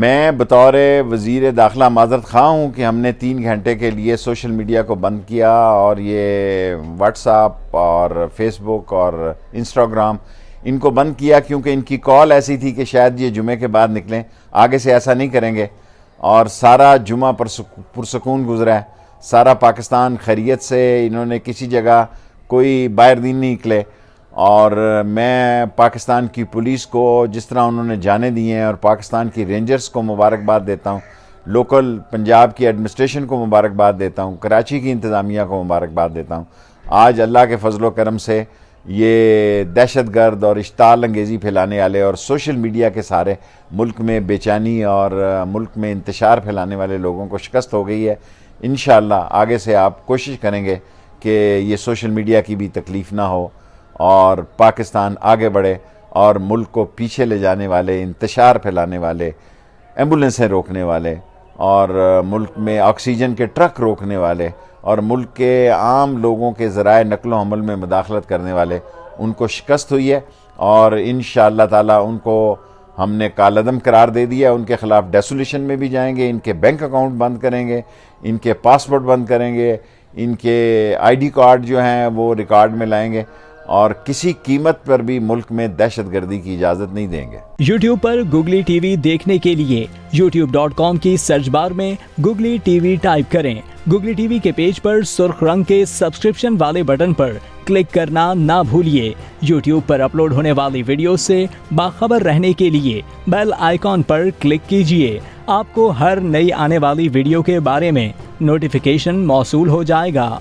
میں بطور وزیر داخلہ معذرت خواہ ہوں کہ ہم نے 3 گھنٹے کے لیے سوشل میڈیا کو بند کیا، اور یہ واٹس ایپ اور فیس بک اور انسٹاگرام ان کو بند کیا کیونکہ ان کی کال ایسی تھی کہ شاید یہ جمعے کے بعد نکلیں. آگے سے ایسا نہیں کریں گے، اور سارا جمعہ پرسکون گزرا ہے. سارا پاکستان خیریت سے، انہوں نے کسی جگہ کوئی باہر دین نہیں نکلے. اور میں پاکستان کی پولیس کو جس طرح انہوں نے جانے دیے ہیں، اور پاکستان کی رینجرز کو مبارکباد دیتا ہوں، لوکل پنجاب کی ایڈمنسٹریشن کو مبارکباد دیتا ہوں، کراچی کی انتظامیہ کو مبارکباد دیتا ہوں. آج اللہ کے فضل و کرم سے یہ دہشت گرد اور اشتعال انگیزی پھیلانے والے اور سوشل میڈیا کے سارے ملک میں بے چینی اور ملک میں انتشار پھیلانے والے لوگوں کو شکست ہو گئی ہے. انشاءاللہ آگے سے آپ کوشش کریں گے کہ یہ سوشل میڈیا کی بھی تکلیف نہ ہو، اور پاکستان آگے بڑھے، اور ملک کو پیچھے لے جانے والے، انتشار پھیلانے والے، ایمبولینسیں روکنے والے، اور ملک میں آکسیجن کے ٹرک روکنے والے، اور ملک کے عام لوگوں کے ذرائع نقل و حمل میں مداخلت کرنے والے، ان کو شکست ہوئی ہے. اور انشاءاللہ تعالی ان کو ہم نے کالعدم قرار دے دیا. ان کے خلاف ڈیسولیشن میں بھی جائیں گے، ان کے بینک اکاؤنٹ بند کریں گے، ان کے پاسپورٹ بند کریں گے، ان کے آئی ڈی کارڈ جو ہیں وہ ریکارڈ میں لائیں گے، اور کسی قیمت پر بھی ملک میں دہشت گردی کی اجازت نہیں دیں گے. یوٹیوب پر گوگلی ٹی وی دیکھنے کے لیے youtube.com کی سرچ بار میں گوگلی ٹی وی ٹائپ کریں. گوگلی ٹی وی کے پیج پر سرخ رنگ کے سبسکرپشن والے بٹن پر کلک کرنا نہ بھولیے. یوٹیوب پر اپلوڈ ہونے والی ویڈیو سے باخبر رہنے کے لیے بیل آئیکن پر کلک کیجیے. آپ کو ہر نئی آنے والی ویڈیو کے بارے میں نوٹیفیکیشن موصول ہو جائے گا.